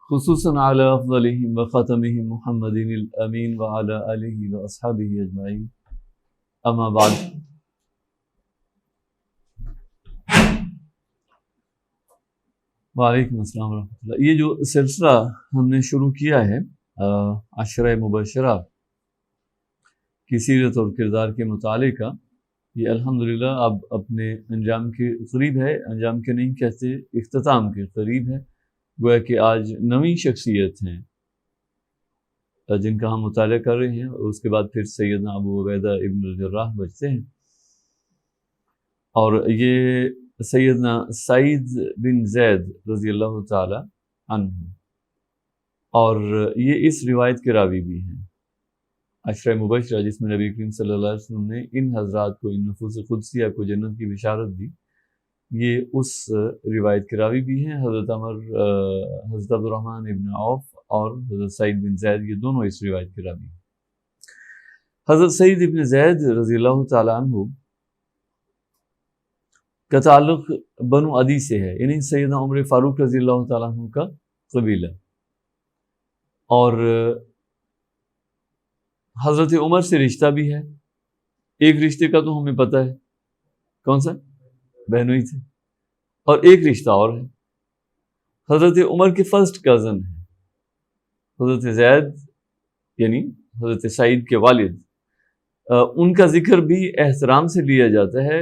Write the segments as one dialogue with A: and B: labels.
A: خصوصاً علی افضلہم وخاتمہم محمد الامین وعلی آلہ واصحابہ اجمعین، اما بعد۔ وعلیکم السلام ورحمۃ اللہ۔ یہ جو سلسلہ ہم نے شروع کیا ہے عشرہ مبشرہ کی سیرت اور کردار کے مطالعے کا، یہ الحمدللہ اب اپنے انجام کے قریب ہے، انجام کے نہیں کہتے، اختتام کے قریب ہے۔ گویا کہ آج 9ویں شخصیت ہیں جن کا ہم مطالعہ کر رہے ہیں، اور اس کے بعد پھر سیدنا ابو عبیدہ ابن الجراح بچتے ہیں، اور یہ سیدنا سعید بن زید رضی اللہ تعالی عنہ، اور یہ اس روایت کے راوی بھی ہیں عشرہ مبشرہ، جس میں نبی کریم صلی اللہ علیہ وسلم نے ان حضرات کو، ان نفوس قدسیہ کو جنت کی بشارت دی، یہ اس روایت کے راوی بھی ہیں۔ حضرت عمر، حضرت عبد الرحمن ابن عوف اور حضرت سعید بن زید، یہ دونوں اس روایت کے راوی ہیں۔ حضرت سعید ابن زید رضی اللہ تعالی عنہ کا تعلق بنو عدی سے ہے، یعنی سیدنا عمر فاروق رضی اللہ تعالیٰ عنہ کا قبیلہ، اور حضرت عمر سے رشتہ بھی ہے۔ ایک رشتے کا تو ہمیں پتہ ہے، کون سا؟ بہنوئی تھے، اور ایک رشتہ اور ہے، حضرت عمر کے فرسٹ کزن ہیں حضرت زید، یعنی حضرت سعید کے والد۔ ان کا ذکر بھی احترام سے لیا جاتا ہے،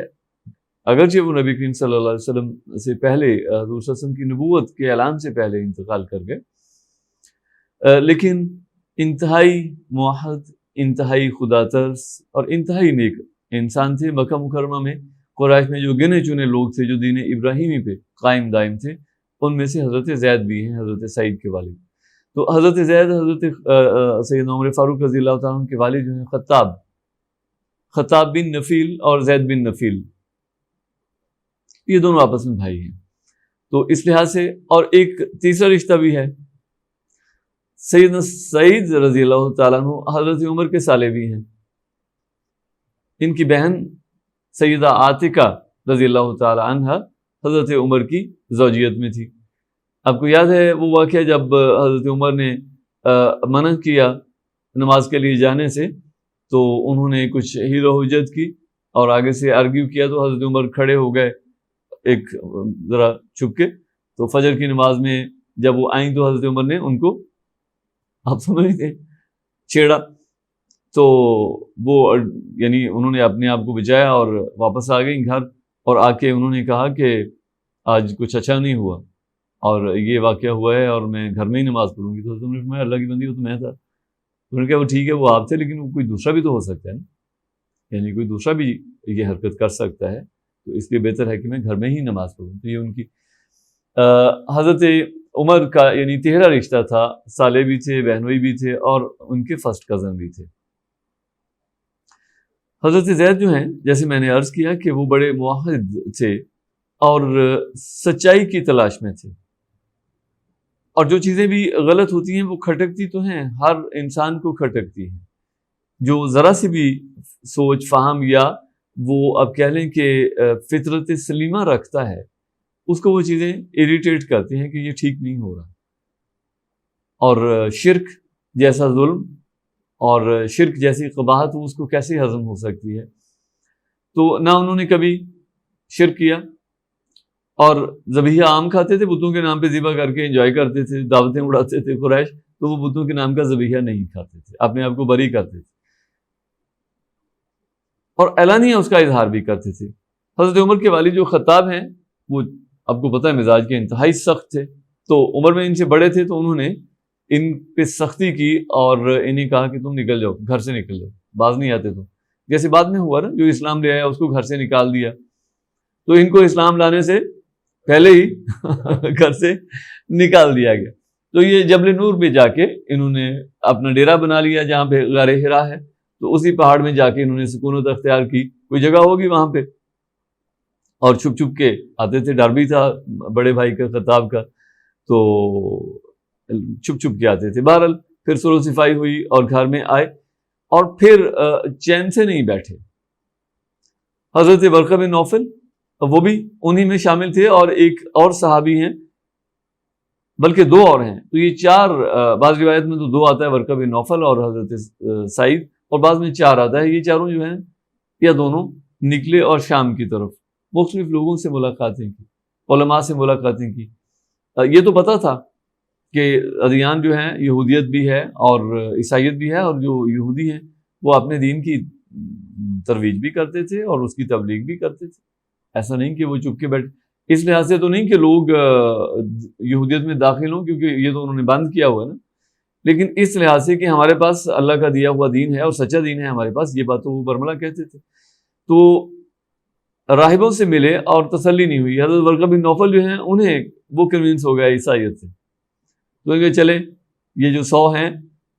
A: اگرچہ وہ نبی کریم صلی اللہ علیہ وسلم سے پہلے، حضور صلی اللہ علیہ وسلم کی نبوت کے اعلان سے پہلے انتقال کر گئے، لیکن انتہائی موحد، انتہائی خدا ترس اور انتہائی نیک انسان تھے۔ مکہ مکرمہ میں قریش میں جو گنے چنے لوگ تھے جو دین ابراہیمی پہ قائم دائم تھے، ان میں سے حضرت زید بھی ہیں، حضرت سعید کے والد۔ تو حضرت زید حضرت سیدنا عمر فاروق رضی اللہ تعالیٰ عنہ کے والد جو ہیں خطاب بن نفیل اور زید بن نفیل، یہ دونوں آپس میں بھائی ہیں۔ تو اس لحاظ سے، اور ایک تیسرا رشتہ بھی ہے، سیدنا سعید رضی اللہ تعالیٰ عنہ حضرت عمر کے سالے بھی ہیں۔ ان کی بہن سیدہ عاتقہ رضی اللہ تعالیٰ عنہ حضرت عمر کی زوجیت میں تھی۔ آپ کو یاد ہے وہ واقعہ جب حضرت عمر نے منع کیا نماز کے لیے جانے سے، تو انہوں نے کچھ حیل و حجت کی اور آگے سے آرگیو کیا، تو حضرت عمر کھڑے ہو گئے ایک ذرا چھپ کے۔ تو فجر کی نماز میں جب وہ آئیں تو حضرت عمر نے ان کو، آپ سمجھ رہے تھے، چھیڑا، تو وہ یعنی انہوں نے اپنے آپ کو بچایا اور واپس آ گئیں گھر، اور آ کے انہوں نے کہا کہ آج کچھ اچھا نہیں ہوا اور یہ واقعہ ہوا ہے، اور میں گھر میں ہی نماز پڑھوں گی۔ تو تم نے فرمایا اللہ کی بندی ہو تو میں تھا۔ انہوں نے کہا وہ ٹھیک ہے، وہ آپ تھے، لیکن وہ کوئی دوسرا بھی تو ہو سکتا ہے نا، یعنی کوئی دوسرا بھی یہ حرکت کر سکتا ہے، تو اس لیے بہتر ہے کہ میں گھر میں ہی نماز پڑھوں۔ تو یہ ان کی حضرت عمر کا یعنی تہرا رشتہ تھا، سالے بھی تھے، بہنوئی بھی تھے، اور ان کے فرسٹ کزن بھی تھے۔ حضرت زید جو ہیں، جیسے میں نے عرض کیا کہ وہ بڑے موحد تھے اور سچائی کی تلاش میں تھے، اور جو چیزیں بھی غلط ہوتی ہیں وہ کھٹکتی تو ہیں، ہر انسان کو کھٹکتی ہیں۔ جو ذرا سی بھی سوچ فہم یا وہ اب کہہ لیں کہ فطرت سلیمہ رکھتا ہے، اس کو وہ چیزیں اریٹیٹ کرتی ہیں کہ یہ ٹھیک نہیں ہو رہا۔ اور شرک جیسا ظلم اور شرک جیسی قباحت، وہ اس کو کیسے ہضم ہو سکتی ہے؟ تو نہ انہوں نے کبھی شرک کیا، اور ذبیحہ عام کھاتے تھے، بتوں کے نام پہ ذبح کر کے انجوائے کرتے تھے، دعوتیں اڑاتے تھے قریش، تو وہ بتوں کے نام کا ذبیحہ نہیں کھاتے تھے، اپنے آپ کو بری کرتے تھے، اور اعلانیہ اس کا اظہار بھی کرتے تھے۔ حضرت عمر کے والد جو خطاب ہیں، وہ آپ کو پتہ ہے مزاج کے انتہائی سخت تھے، تو عمر میں ان سے بڑے تھے، تو انہوں نے ان پہ سختی کی اور انہیں کہا کہ تم نکل جاؤ، گھر سے نکل جاؤ، باز نہیں آتے تم، جیسے بعد میں ہوا نا، جو اسلام لے آیا اس کو گھر سے نکال دیا، تو ان کو اسلام لانے سے پہلے ہی گھر سے نکال دیا گیا۔ تو یہ جبل نور پہ جا کے انہوں نے اپنا ڈیرا بنا لیا، جہاں پہ غار حرا ہے، تو اسی پہاڑ میں جا کے انہوں نے سکونت اختیار کی، کوئی جگہ ہوگی وہاں پہ، اور چھپ چھپ کے آتے تھے، ڈر بھی تھا بڑے بھائی کا، خطاب کا، تو چھپ چھپ کے آتے تھے۔ بہرحال پھر سلو صفائی ہوئی اور گھر میں آئے، اور پھر چین سے نہیں بیٹھے۔ حضرت ورقہ بن نوفل وہ بھی انہی میں شامل تھے، اور ایک اور صحابی ہیں بلکہ دو اور ہیں. تو یہ چار، بعض روایت میں تو دو آتا ہے، ورقہ بن نوفل اور حضرت سعید، اور بعض میں چار آتا ہے. یہ چاروں جو ہیں یا دونوں نکلے اور شام کی طرف مختلف لوگوں سے ملاقاتیں کی، علماء سے ملاقاتیں کی. یہ تو پتہ تھا کہ ادیان جو ہیں یہودیت بھی ہے اور عیسائیت بھی ہے، اور جو یہودی ہیں وہ اپنے دین کی ترویج بھی کرتے تھے اور اس کی تبلیغ بھی کرتے تھے. ایسا نہیں کہ وہ چپ کے بیٹھے. اس لحاظ سے تو نہیں کہ لوگ یہودیت میں داخل ہوں، کیونکہ یہ تو انہوں نے بند کیا ہوا ہے نا، لیکن اس لحاظ سے کہ ہمارے پاس اللہ کا دیا ہوا دین ہے اور سچا دین ہے ہمارے پاس، یہ بات تو وہ برملا کہتے تھے. تو راہبوں سے ملے اور تسلی نہیں ہوئی. حضرت ورقہ بن نوفل جو ہیں انہیں وہ کنوینس ہو گیا عیسائیت سے. تو کہ چلے یہ جو 100 ہیں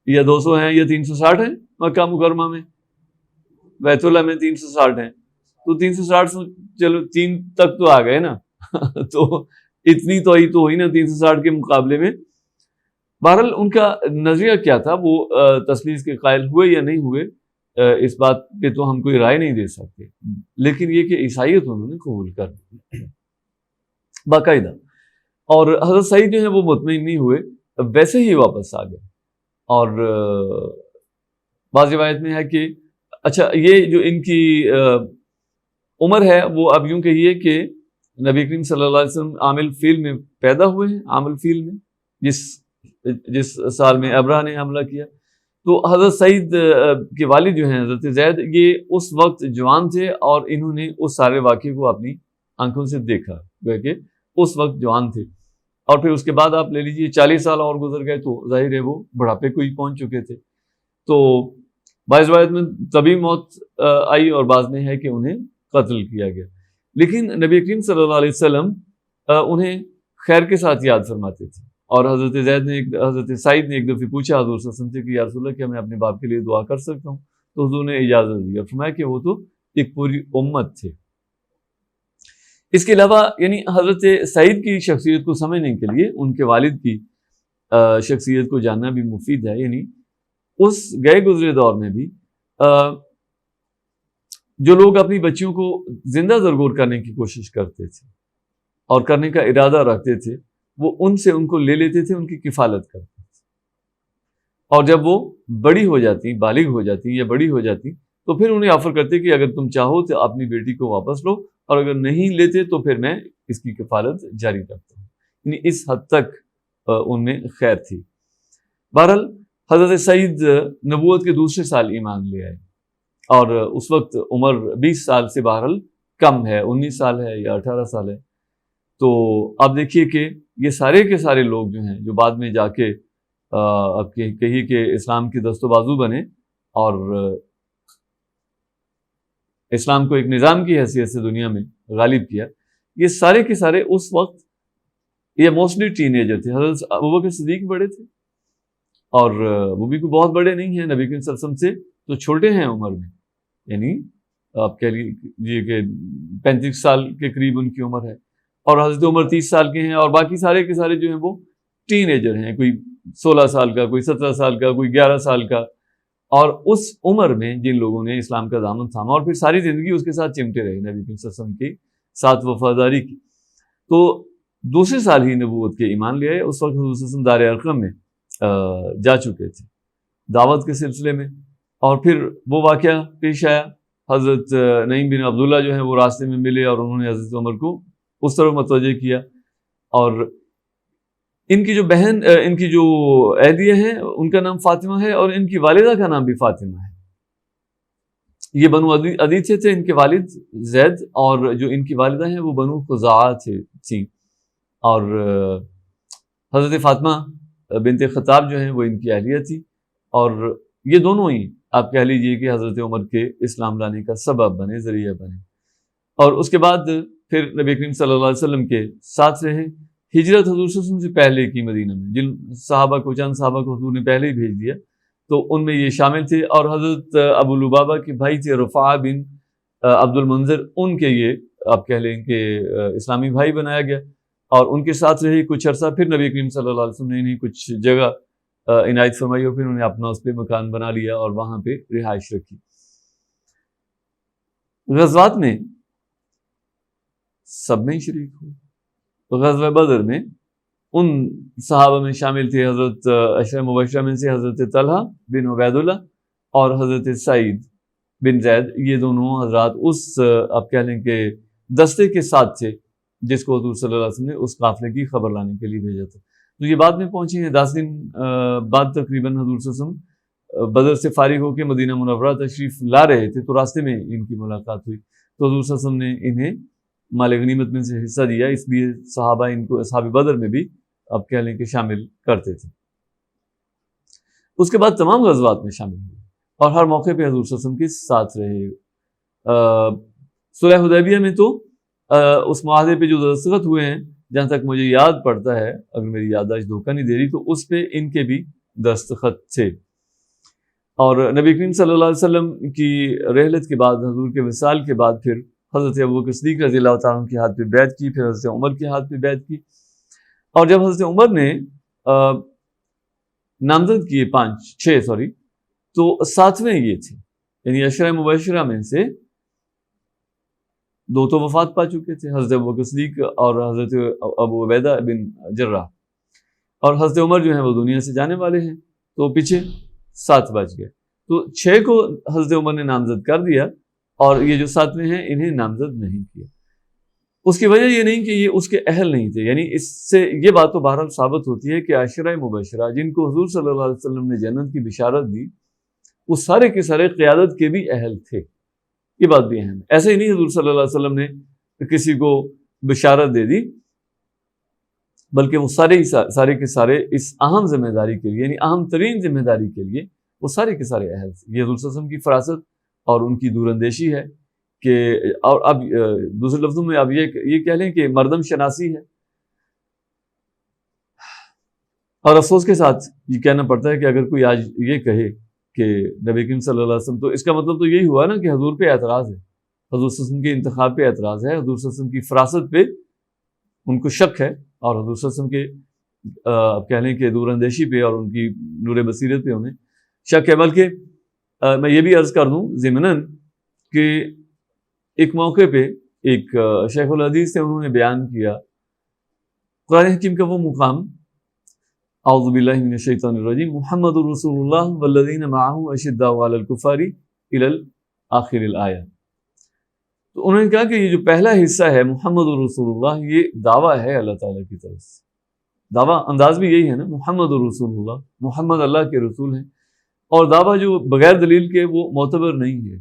A: یا 200 ہیں یا 360 ہیں مکہ مکرمہ میں، بیت اللہ میں 360 ہیں، تو 360 سے چلو 3 تک تو آ گئے نا. تو اتنی تو ہوئی نا 360 کے مقابلے میں. بہرحال ان کا نظریہ کیا تھا، وہ تثلیث کے قائل ہوئے یا نہیں ہوئے اس بات پہ تو ہم کوئی رائے نہیں دے سکتے، لیکن یہ کہ عیسائیت انہوں نے قبول کر دی باقاعدہ. اور حضرت سعید جو ہیں وہ مطمئن نہیں ہوئے، ویسے ہی واپس آ گئے. اور بعض روایت میں ہے کہ اچھا یہ جو ان کی عمر ہے وہ اب یوں کہیے کہ نبی کریم صلی اللہ علیہ وسلم عام الفیل میں پیدا ہوئے ہیں، عام الفیل میں جس سال میں ابرہہ نے حملہ کیا. تو حضرت سعید کے والد جو ہیں حضرت زید، یہ اس وقت جوان تھے اور انہوں نے اس سارے واقعے کو اپنی آنکھوں سے دیکھا کہ اس وقت جوان تھے. اور پھر اس کے بعد آپ لے لیجئے 40 سال اور گزر گئے تو ظاہر ہے وہ بڑھاپے کو ہی پہنچ چکے تھے. تو بعض روایت میں طبی موت آئی اور بعض میں ہے کہ انہیں قتل کیا گیا. لیکن نبی کریم صلی اللہ علیہ وسلم انہیں خیر کے ساتھ یاد فرماتے تھے. اور حضرت سعید نے ایک دفعہ پوچھا حضور صلی اللہ علیہ وسلم سے کہ یا رسول اللہ کیا میں اپنے باپ کے لیے دعا کر سکتا ہوں؟ تو حضور نے اجازت دی اور فرمایا کہ وہ تو ایک پوری امت تھے. اس کے علاوہ یعنی حضرت سعید کی شخصیت کو سمجھنے کے لیے ان کے والد کی شخصیت کو جاننا بھی مفید ہے. یعنی اس گئے گزرے دور میں بھی جو لوگ اپنی بچیوں کو زندہ زرگور کرنے کی کوشش کرتے تھے اور کرنے کا ارادہ رکھتے تھے، وہ ان کو لے لیتے تھے، ان کی کفالت کرتے تھے. اور جب وہ بڑی ہو جاتی، بالغ ہو جاتی یا بڑی ہو جاتی، تو پھر انہیں آفر کرتے کہ اگر تم چاہو تو اپنی بیٹی کو واپس لو، اور اگر نہیں لیتے تو پھر میں اس کی کفالت جاری کرتا ہوں. یعنی اس حد تک ان میں خیر تھی. بہرحال حضرت سعید نبوت کے دوسرے سال ایمان لے آئے، اور اس وقت عمر 20 سال سے بہرحال کم ہے، 19 سال ہے یا 18 سال ہے. تو آپ دیکھیے کہ یہ سارے کے سارے لوگ جو ہیں جو بعد میں جا کے اب کہیے کہ اسلام کی دست و بازو بنے اور اسلام کو ایک نظام کی حیثیت سے دنیا میں غالب کیا، یہ سارے کے سارے اس وقت یہ موسٹلی ٹین ایجر تھے. حضرت ابوبکر صدیق بڑے تھے اور وہ بھی کوئی بہت بڑے نہیں ہیں، نبی کریم صلی اللہ علیہ وسلم سے تو چھوٹے ہیں عمر میں. یعنی آپ کہہ لیجیے کہ 35 سال کے قریب ان کی عمر ہے، اور حضرت عمر 30 سال کے ہیں، اور باقی سارے کے سارے جو ہیں وہ ٹین ایجر ہیں، کوئی 16 سال کا، کوئی 17 سال کا، کوئی 11 سال کا. اور اس عمر میں جن لوگوں نے اسلام کا دامن تھاما اور پھر ساری زندگی اس کے ساتھ چمٹے رہے نبی کریم صلی اللہ علیہ وسلم کی ساتھ وفاداری کی، تو دوسرے سال ہی نبوت کے ایمان لے آئے. اس وقت حضور صلی اللہ علیہ وسلم دار ارقم میں جا چکے تھے دعوت کے سلسلے میں. اور پھر وہ واقعہ پیش آیا، حضرت نعیم بن عبداللہ جو ہیں وہ راستے میں ملے اور انہوں نے حضرت عمر کو اس طرح متوجہ کیا. اور ان کی جو بہن، ان کی جو عیدیہ ہیں ان کا نام فاطمہ ہے، اور ان کی والدہ کا نام بھی فاطمہ ہے. یہ بنو عدی تھے ان کے والد زید، اور جو ان کی والدہ ہیں وہ بنو خزاعہ تھیں. اور حضرت فاطمہ بنت خطاب جو ہیں وہ ان کی اہلیہ تھی، اور یہ دونوں ہی آپ کہہ لیجئے کہ حضرت عمر کے اسلام لانے کا سبب بنے، ذریعہ بنے. اور اس کے بعد پھر نبی کریم صلی اللہ علیہ وسلم کے ساتھ رہے. ہجرت حضور صلی اللہ علیہ وسلم سے پہلے کی مدینہ میں، جن صحابہ کو چند صحابہ کو حضور نے پہلے ہی بھیج دیا، تو ان میں یہ شامل تھے. اور حضرت ابو لبابہ کے بھائی تھے رفاعہ بن عبد المنذر، ان کے یہ آپ کہہ لیں کہ اسلامی بھائی بنایا گیا، اور ان کے ساتھ رہی کچھ عرصہ. پھر نبی کریم صلی اللہ علیہ وسلم نے انہیں کچھ جگہ عنایت فرمائی اور پھر انہیں اپنا اس پہ مکان بنا لیا اور وہاں پہ رہائش رکھی. غزوات میں سب میں ہی شریک ہوئے. تو غزوہ بدر میں ان صحابہ میں شامل تھے حضرت عشرہ مبشرہ میں سے حضرت طلحہ بن عبید اللہ اور حضرت سعید بن زید. یہ دونوں حضرات اس آپ کہہ لیں کہ دستے کے ساتھ تھے جس کو حضور صلی اللہ علیہ وسلم نے اس قافلے کی خبر لانے کے لیے بھیجا تھا. تو یہ بعد میں پہنچی ہیں. 10 دن بعد تقریباً حضور صلی اللہ علیہ وسلم بدر سے فارغ ہو کے مدینہ منورہ تشریف لا رہے تھے تو راستے میں ان کی ملاقات ہوئی. تو حضور صلی اللہ علیہ وسلم نے انہیں مال غنیمت میں سے حصہ دیا. اس لیے صحابہ ان کو اصحاب بدر میں بھی اب کہہ لیں کہ شامل کرتے تھے. اس کے بعد تمام غزوات میں شامل ہوئے اور ہر موقع پہ حضور صلی اللہ علیہ وسلم کے ساتھ رہے. صلح حدیبیہ میں تو اس معاہدے پہ جو دستخط ہوئے ہیں جہاں تک مجھے یاد پڑتا ہے, اگر میری یادداشت دھوکہ نہیں دے رہی, تو اس پہ ان کے بھی دستخط تھے. اور نبی کریم صلی اللہ علیہ وسلم کی رحلت کے بعد, حضور کے وصال کے بعد, پھر حضرت ابوبکر صدیق رضی اللہ تعالیٰ عنہ کے ہاتھ پہ بیعت کی, پھر حضرت عمر کے ہاتھ پہ بیعت کی. اور جب حضرت عمر نے نامزد کیے 6 تو 7ویں یہ تھے, یعنی عشرہ مبشرہ میں سے 2 تو وفات پا چکے تھے, حضرت ابوبکر صدیق اور حضرت ابو عبیدہ بن جراح, اور حضرت عمر جو ہیں وہ دنیا سے جانے والے ہیں, تو پیچھے 7 بچ گئے. تو 6 کو حضرت عمر نے نامزد کر دیا اور یہ جو 7ویں ہیں انہیں نامزد نہیں کیا. اس کی وجہ یہ نہیں کہ یہ اس کے اہل نہیں تھے, یعنی اس سے یہ بات تو بہرحال ثابت ہوتی ہے کہ عشرہ مبشرہ جن کو حضور صلی اللہ علیہ وسلم نے جنت کی بشارت دی وہ سارے کے سارے قیادت کے بھی اہل تھے. یہ بات بھی اہم ہے. ایسے ہی نہیں حضور صلی اللہ علیہ وسلم نے کسی کو بشارت دے دی, بلکہ وہ سارے کے سارے اس اہم ذمہ داری کے لیے, یعنی اہم ترین ذمہ داری کے لیے وہ سارے کے سارے اہل تھے. یہ حضور صلی اللہ علیہ وسلم کی فراست اور ان کی دور اندیشی ہے کہ, اور اب دوسرے لفظوں میں اب یہ کہہ لیں کہ مردم شناسی ہے. اور افسوس کے ساتھ یہ کہنا پڑتا ہے کہ اگر کوئی آج یہ کہے کہ نبی کریم صلی اللہ علیہ وسلم, تو اس کا مطلب تو یہی ہوا نا کہ حضور پہ اعتراض ہے, حضور صلی اللہ علیہ وسلم کے انتخاب پہ اعتراض ہے, حضور صلی اللہ علیہ وسلم کی فراست پہ ان کو شک ہے, اور حضور صلی اللہ علیہ وسلم کے کہہ لیں کہ دور اندیشی پہ اور ان کی نور بصیرت پہ انہیں شک ہے. بلکہ میں یہ بھی عرض کر دوں ضمناً کہ ایک موقع پہ ایک شیخ الحدیث سے انہوں نے بیان کیا قرآن حکیم کا وہ مقام, اعوذ باللہ من الشیطان الرجیم, محمد رسول اللہ والذین معہ اشداء علی الکفار الی آخر الآیہ. تو انہوں نے کہا کہ یہ جو پہلا حصہ ہے محمد رسول اللہ, یہ دعویٰ ہے اللہ تعالیٰ کی طرف سے. دعویٰ انداز بھی یہی ہے نا, محمد رسول اللہ, محمد اللہ کے رسول ہیں, اور دعویٰ جو بغیر دلیل کے وہ معتبر نہیں ہے.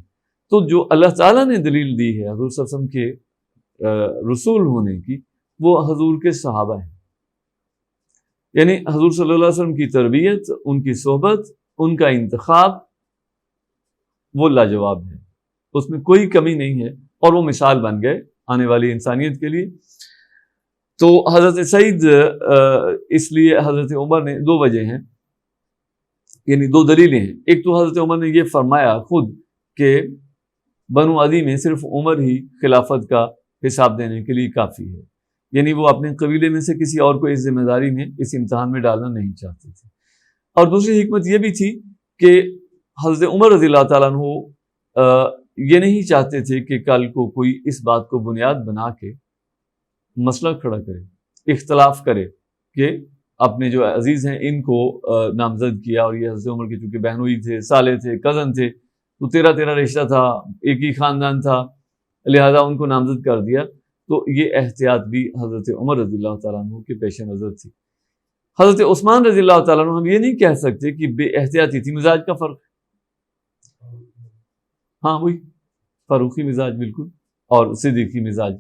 A: تو جو اللہ تعالیٰ نے دلیل دی ہے حضور صلی اللہ علیہ وسلم کے رسول ہونے کی, وہ حضور کے صحابہ ہیں. یعنی حضور صلی اللہ علیہ وسلم کی تربیت, ان کی صحبت, ان کا انتخاب وہ لاجواب ہے, اس میں کوئی کمی نہیں ہے, اور وہ مثال بن گئے آنے والی انسانیت کے لیے. تو حضرت سعید اس لیے حضرت عمر نے 2 وجہ ہیں, یعنی 2 دلیلیں ہیں. ایک تو حضرت عمر نے یہ فرمایا خود کہ بنو عدی میں صرف عمر ہی خلافت کا حساب دینے کے لیے کافی ہے, یعنی وہ اپنے قبیلے میں سے کسی اور کو اس ذمہ داری میں, اس امتحان میں ڈالنا نہیں چاہتے تھے. اور دوسری حکمت یہ بھی تھی کہ حضرت عمر رضی اللہ تعالیٰ عنہ یہ نہیں چاہتے تھے کہ کل کو کوئی اس بات کو بنیاد بنا کے مسئلہ کھڑا کرے, اختلاف کرے کہ اپنے جو عزیز ہیں ان کو نامزد کیا, اور یہ حضرت عمر کے چونکہ بہنوئی تھے, سالے تھے, کزن تھے, تو 13 رشتہ تھا, ایک ہی خاندان تھا, لہذا ان کو نامزد کر دیا. تو یہ احتیاط بھی حضرت عمر رضی اللہ تعالیٰ عنہ کے پیش نظر تھی. حضرت عثمان رضی اللہ تعالیٰ عنہ ہم یہ نہیں کہہ سکتے کہ بے احتیاطی تھی, مزاج کا فرق, ہاں وہی فاروقی مزاج بالکل, اور صدیقی مزاج.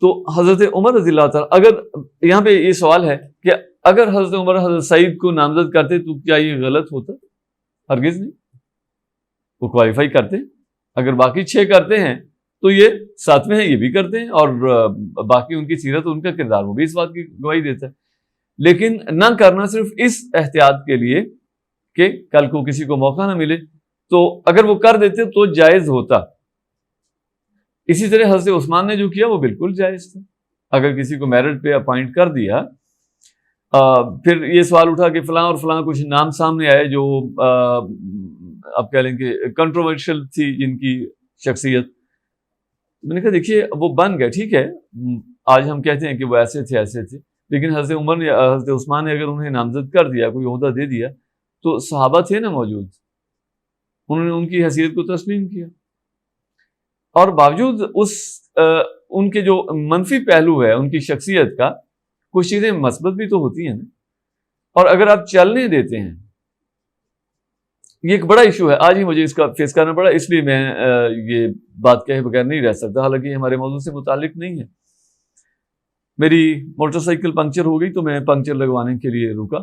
A: تو حضرت عمر رضی اللہ تعالیٰ, اگر یہاں پہ یہ سوال ہے کہ اگر حضرت عمر حضرت سعید کو نامزد کرتے تو کیا یہ غلط ہوتا؟ ہرگز نہیں, وہ کوالیفائی کرتے. اگر باقی 6 کرتے ہیں تو یہ 7ویں ہیں, یہ بھی کرتے ہیں, اور باقی ان کی سیرت, ان کا کردار وہ بھی اس بات کی گواہی دیتا ہے. لیکن نہ کرنا صرف اس احتیاط کے لیے کہ کل کو کسی کو موقع نہ ملے, تو اگر وہ کر دیتے تو جائز ہوتا. اسی طرح حضرت عثمان نے جو کیا وہ بالکل جائز تھا. اگر کسی کو میرٹ پہ اپوائنٹ کر دیا, پھر یہ سوال اٹھا کہ فلاں اور فلاں کچھ نام سامنے آئے جو آپ کہہ لیں کہ کنٹروورشل تھی جن کی شخصیت. میں نے کہا دیکھیے وہ بن گئے, ٹھیک ہے, آج ہم کہتے ہیں کہ وہ ایسے تھے, لیکن حضرت عمر نے حضرت عثمان نے اگر انہیں نامزد کر دیا، کوئی عہدہ دے دیا، تو صحابہ تھے نا موجود، انہوں نے ان کی حیثیت کو تسلیم کیا، اور باوجود ان کے جو منفی پہلو ہے ان کی شخصیت کا، کچھ چیزیں مثبت بھی تو ہوتی ہیں نا، اور اگر آپ چلنے دیتے ہیں، یہ ایک بڑا ایشو ہے، آج ہی مجھے اس کا فیس کرنا پڑا، اس لیے میں یہ بات کہے بغیر نہیں رہ سکتا، حالانکہ یہ ہمارے موضوع سے متعلق نہیں ہے۔ میری موٹر سائیکل پنکچر ہو گئی تو میں پنکچر لگوانے کے لیے رکا،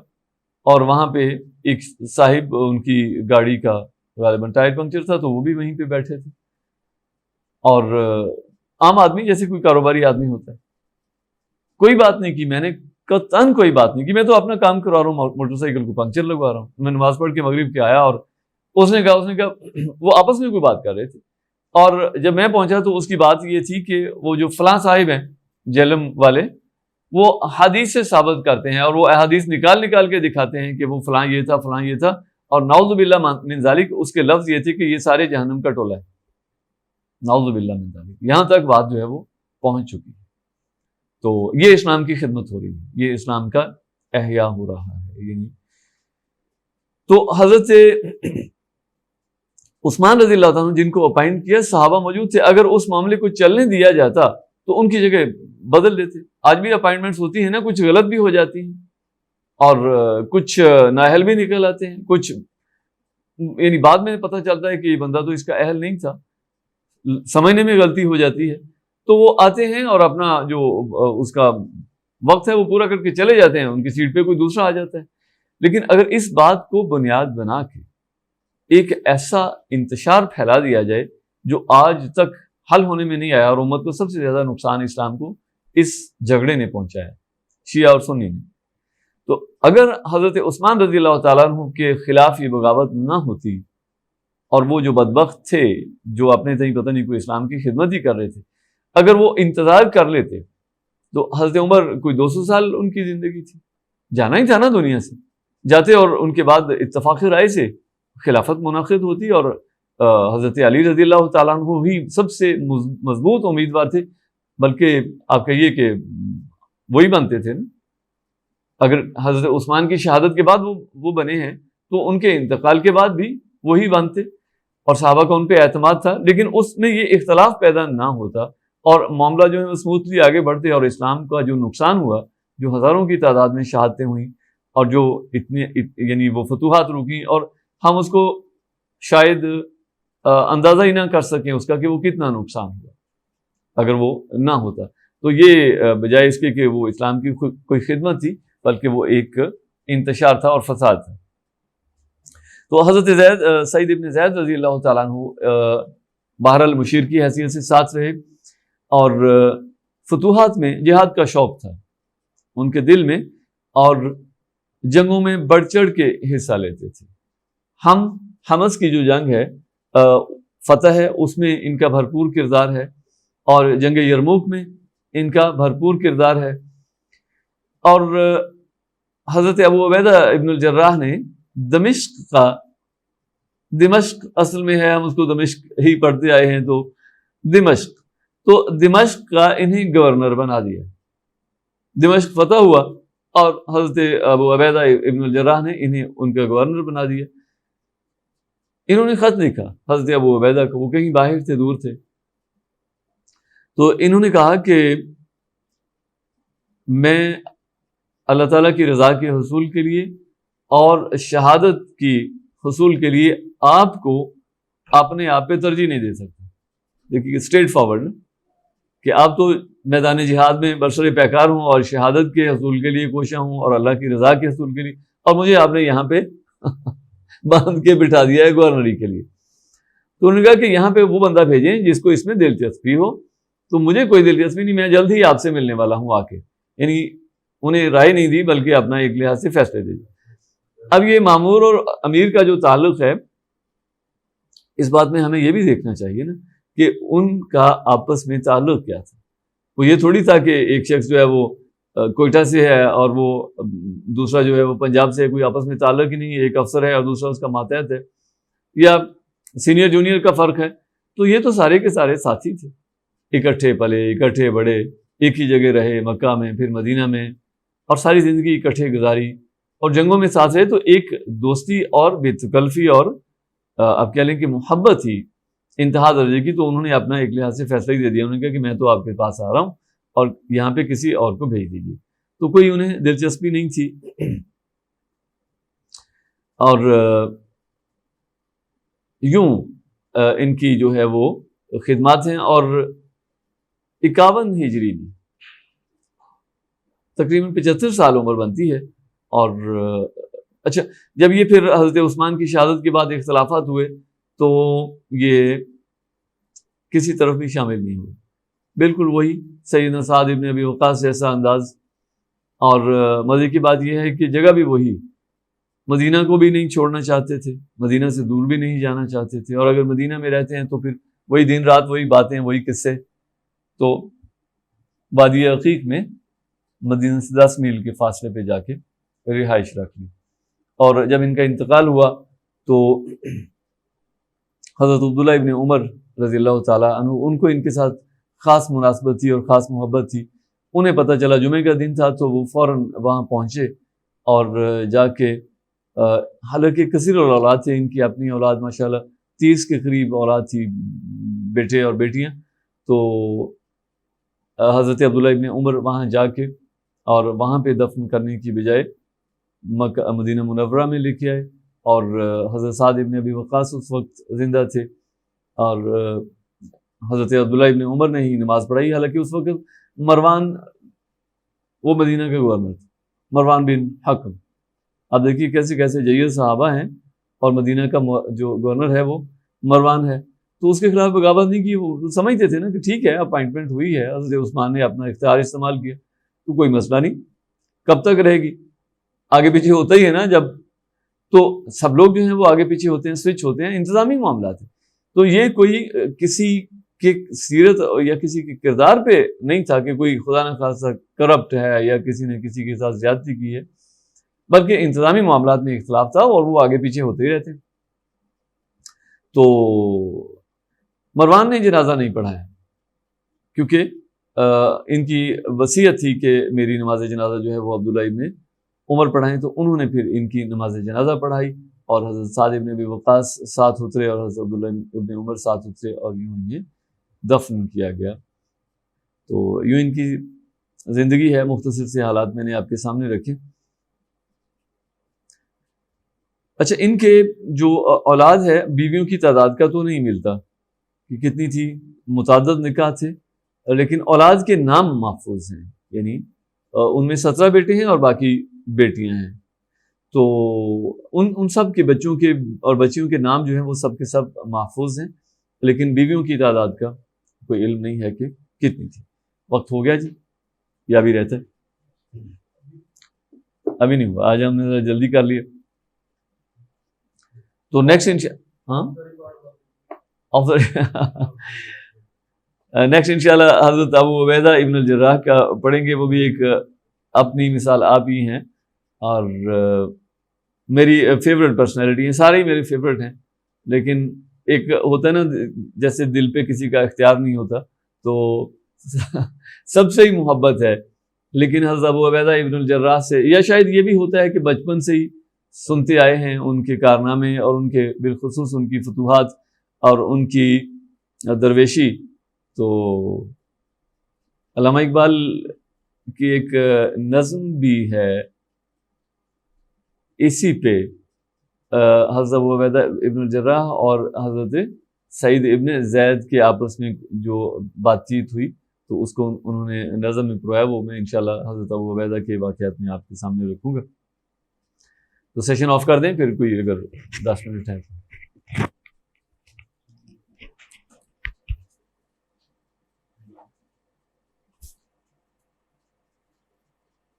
A: اور وہاں پہ ایک صاحب، ان کی گاڑی کا غالباً ٹائر پنکچر تھا، تو وہ بھی وہیں پہ بیٹھے تھے، اور عام آدمی جیسے کوئی کاروباری آدمی ہوتا ہے، کوئی بات نہیں کی، میں نے قطعاً کوئی بات نہیں کی، میں تو اپنا کام کروا رہا ہوں، موٹر سائیکل کو پنکچر لگوا رہا ہوں۔ میں نماز پڑھ کے مغرب کے آیا، اور اس نے کہا وہ آپس میں کوئی بات کر رہے تھے، اور جب میں پہنچا تو اس کی بات یہ تھی کہ وہ جو فلاں صاحب ہیں جہلم والے، وہ حدیث سے ثابت کرتے ہیں، اور وہ احادیث نکال کے دکھاتے ہیں کہ وہ فلاں یہ تھا، فلاں یہ تھا، اور نعوذ باللہ من ذالک، اس کے لفظ یہ تھے کہ یہ سارے جہنم کا ٹولہ ہے، نعوذ باللہ من ذالک، یہاں تک بات جو ہے وہ پہنچ چکی ہے۔ تو یہ اسلام کی خدمت ہو رہی ہے، یہ اسلام کا احیاء ہو رہا ہے، یعنی تو حضرت عثمان رضی اللہ عنہ جن کو اپائنٹ کیا، صحابہ موجود تھے، اگر اس معاملے کو چلنے دیا جاتا تو ان کی جگہ بدل دیتے۔ آج بھی اپائنٹمنٹس ہوتی ہیں نا، کچھ غلط بھی ہو جاتی ہیں، اور کچھ نااہل بھی نکل آتے ہیں، کچھ یعنی بعد میں پتہ چلتا ہے کہ یہ بندہ تو اس کا اہل نہیں تھا، سمجھنے میں غلطی ہو جاتی ہے، تو وہ آتے ہیں اور اپنا جو اس کا وقت ہے وہ پورا کر کے چلے جاتے ہیں، ان کی سیٹ پہ کوئی دوسرا آ جاتا ہے۔ لیکن اگر اس بات کو بنیاد بنا کے ایک ایسا انتشار پھیلا دیا جائے جو آج تک حل ہونے میں نہیں آیا، اور امت کو سب سے زیادہ نقصان اسلام کو اس جھگڑے نے پہنچایا، شیعہ اور سنی نے، تو اگر حضرت عثمان رضی اللہ تعالیٰ عنہ کے خلاف یہ بغاوت نہ ہوتی، اور وہ جو بدبخت تھے جو اپنے تئیں پتہ نہیں کوئی اسلام کی خدمت ہی کر رہے تھے، اگر وہ انتظار کر لیتے تو حضرت عمر کوئی 200 سال ان کی زندگی تھی، جانا ہی تھا نا دنیا سے، جاتے اور ان کے بعد اتفاق رائے سے خلافت منعقد ہوتی، اور حضرت علی رضی اللہ تعالیٰ عنہ ہی سب سے مضبوط امیدوار تھے، بلکہ آپ کہیے کہ وہی بنتے تھے نا، اگر حضرت عثمان کی شہادت کے بعد وہ بنے ہیں تو ان کے انتقال کے بعد بھی وہی بنتے، اور صحابہ کا ان پہ اعتماد تھا، لیکن اس میں یہ اختلاف پیدا نہ ہوتا، اور معاملہ جو ہے اسموتھلی آگے بڑھتے، اور اسلام کا جو نقصان ہوا، جو ہزاروں کی تعداد میں شہادتیں ہوئیں، اور جو یعنی وہ فتوحات رکی، اور ہم اس کو شاید اندازہ ہی نہ کر سکیں اس کا کہ وہ کتنا نقصان ہوا اگر وہ نہ ہوتا، تو یہ بجائے اس کے کہ وہ اسلام کی کوئی خدمت تھی، بلکہ وہ ایک انتشار تھا اور فساد تھا۔ تو حضرت سعید ابن زید رضی اللہ تعالیٰ عنہ بہرحال مشیر کی حیثیت سے ساتھ رہے، اور فتوحات میں جہاد کا شوق تھا ان کے دل میں، اور جنگوں میں بڑھ چڑھ کے حصہ لیتے تھے۔ حمص کی جو جنگ ہے، فتح ہے، اس میں ان کا بھرپور کردار ہے، اور جنگ یرموک میں ان کا بھرپور کردار ہے، اور حضرت ابو عبیدہ ابن الجراح نے دمشق اصل میں ہے، ہم اس کو دمشق ہی پڑھتے آئے ہیں، تو دمشق کا انہیں گورنر بنا دیا، دمشق فتح ہوا، اور حضرت ابو عبیدہ ابن الجراح نے انہیں ان کا گورنر بنا دیا۔ انہوں نے خط لکھا حضرت ابو عبیدہ کو، وہ کہیں باہر تھے، دور تھے، تو انہوں نے کہا کہ میں اللہ تعالیٰ کی رضا کے حصول کے لیے اور شہادت کی حصول کے لیے آپ کو اپنے آپ پہ ترجیح نہیں دے سکتا۔ دیکھیے اسٹریٹ فارورڈ کہ آپ تو میدان جہاد میں برسر پیکار ہوں، اور شہادت کے حصول کے لیے کوشاں ہوں، اور اللہ کی رضا کے حصول کے لیے، اور مجھے آپ نے یہاں پہ باندھ کے بٹھا دیا ہے گورنری کے لیے۔ تو انہوں نے کہا کہ یہاں پہ وہ بندہ بھیجیں جس کو اس میں دلچسپی ہو، تو مجھے کوئی دلچسپی نہیں، میں جلد ہی آپ سے ملنے والا ہوں آ کے، یعنی انہیں رائے نہیں دی بلکہ اپنا ایک لحاظ سے فیصلے دے دی۔ اب یہ مامور اور امیر کا جو تعلق ہے، اس بات میں ہمیں یہ بھی دیکھنا چاہیے نا کہ ان کا آپس میں تعلق کیا تھا۔ وہ یہ تھوڑی تھا کہ ایک شخص جو ہے وہ کوئٹہ سے ہے اور وہ دوسرا جو ہے وہ پنجاب سے ہے، کوئی آپس میں تعلق ہی نہیں ہے، ایک افسر ہے اور دوسرا اس کا ماتحت ہے، یا سینئر جونیئر کا فرق ہے۔ تو یہ تو سارے کے سارے ساتھی تھے، اکٹھے پلے، اکٹھے بڑے، ایک ہی جگہ رہے، مکہ میں پھر مدینہ میں، اور ساری زندگی اکٹھے گزاری اور جنگوں میں ساتھ رہے، تو ایک دوستی اور بے تکلفی اور اب کہہ لیں کہ محبت ہی انتہا درجے کی، تو انہوں نے اپنا ایک لحاظ سے فیصلہ ہی دے دیا، انہوں نے کہا کہ میں تو آپ کے پاس آ رہا ہوں اور یہاں پہ کسی اور کو بھیج دیجیے، تو کوئی انہیں دلچسپی نہیں تھی۔ اور یوں ان کی جو ہے وہ خدمات ہیں، اور 51 ہجری میں تقریباً 75 سال عمر بنتی ہے۔ اور اچھا، جب یہ پھر حضرت عثمان کی شہادت کے بعد اختلافات ہوئے تو یہ کسی طرف بھی شامل نہیں ہوئے، بالکل وہی سیدنا سعد ابن ابی وقاص جیسا انداز۔ اور مزے کی بات یہ ہے کہ جگہ بھی وہی، مدینہ کو بھی نہیں چھوڑنا چاہتے تھے، مدینہ سے دور بھی نہیں جانا چاہتے تھے، اور اگر مدینہ میں رہتے ہیں تو پھر وہی دن رات وہی باتیں وہی قصے۔ تو وادی عقیق میں مدینہ سے 10 میل کے فاصلے پہ جا کے رہائش رکھ لی۔ اور جب ان کا انتقال ہوا تو حضرت عبداللہ ابن عمر رضی اللہ تعالیٰ عنہ، ان کو ان کے ساتھ خاص مناسبت تھی اور خاص محبت تھی۔ انہیں پتہ چلا جمعے کا دن تھا تو وہ فوراً وہاں پہنچے اور جا کے حالانکہ کثیر اولاد تھے ان کی، اپنی اولاد ماشاءاللہ 30 کے قریب اولاد تھی، بیٹے اور بیٹیاں، تو حضرت عبداللہ ابن عمر وہاں جا کے اور وہاں پہ دفن کرنے کی بجائے مدینہ منورہ میں لے کے آئے۔ اور حضرت سعد ابن ابی وقاص اس وقت زندہ تھے، اور حضرت عبداللہ ابن عمر نے ہی نماز پڑھائی، حالانکہ اس وقت مروان وہ مدینہ کے گورنر تھے، مروان بن حکم۔ اب دیکھیے کیسے کیسے جید صحابہ ہیں، اور مدینہ کا جو گورنر ہے وہ مروان ہے، تو اس کے خلاف بغاوت نہیں کی۔ وہ سمجھتے تھے نا کہ ٹھیک ہے اپائنٹمنٹ ہوئی ہے، حضرت عثمان نے اپنا اختیار استعمال کیا تو کوئی مسئلہ نہیں، کب تک رہے گی، آگے پیچھے ہوتا ہی ہے نا، جب تو سب لوگ جو ہیں وہ آگے پیچھے ہوتے ہیں، سوئچ ہوتے ہیں، انتظامی معاملات ہیں۔ تو یہ کوئی کسی کے سیرت یا کسی کے کردار پہ نہیں تھا کہ کوئی خدا نہ خاصہ کرپٹ ہے یا کسی نے کسی کے ساتھ زیادتی کی ہے، بلکہ انتظامی معاملات میں اختلاف تھا اور وہ آگے پیچھے ہوتے ہی رہتے ہیں۔ تو مروان نے جنازہ نہیں پڑھایا کیونکہ ان کی وصیت تھی کہ میری نماز جنازہ جو ہے وہ عبداللہ ابن عمر پڑھائیں، تو انہوں نے پھر ان کی نماز جنازہ پڑھائی، اور حضرت سعد ابن ابی وقاص ساتھ اترے اور حضرت عبداللہ ابن عمر ساتھ اترے، اور یوں یہ دفن کیا گیا۔ تو یوں ان کی زندگی ہے، مختصر سے حالات میں نے آپ کے سامنے رکھے۔ اچھا، ان کے جو اولاد ہے، بیویوں کی تعداد کا تو نہیں ملتا کہ کتنی تھی، متعدد نکاح تھے، لیکن اولاد کے نام محفوظ ہیں، یعنی ان میں 17 بیٹے ہیں اور باقی بیٹیاں ہیں۔ تو ان سب کے بچوں کے اور بچیوں کے نام جو ہیں وہ سب کے سب محفوظ ہیں، لیکن بیویوں کی تعداد کا کوئی علم نہیں ہے کہ کتنی تھی۔ وقت ہو گیا جی، یا بھی رہتا ہے؟ ابھی نہیں ہوا، آج ہم نے جلدی کر لیا۔ تو نیکسٹ انشاءاللہ حضرت ابو عبیدہ ابن الجراح کا پڑھیں گے، وہ بھی ایک اپنی مثال آپ ہی ہیں، اور میری فیوریٹ پرسنالٹی ہیں، سارے ہی میرے فیوریٹ ہیں، لیکن ایک ہوتا ہے نا جیسے دل پہ کسی کا اختیار نہیں ہوتا، تو سب سے ہی محبت ہے، لیکن حضرت ابو عبیدہ ابن الجراح سے، یا شاید یہ بھی ہوتا ہے کہ بچپن سے ہی سنتے آئے ہیں ان کے کارنامے اور ان کے بالخصوص ان کی فتوحات اور ان کی درویشی۔ تو علامہ اقبال کی ایک نظم بھی ہے اسی پہ، حضرت ابو عبیدہ ابن الجراح اور حضرت سعید ابن زید کے آپس میں جو بات چیت ہوئی، تو اس کو انہوں نے نظم میں پرویا، وہ میں انشاءاللہ حضرت ابو عبیدہ کے واقعات میں آپ کے سامنے رکھوں گا۔ تو سیشن آف کر دیں، پھر کوئی اگر 10 منٹ ہے۔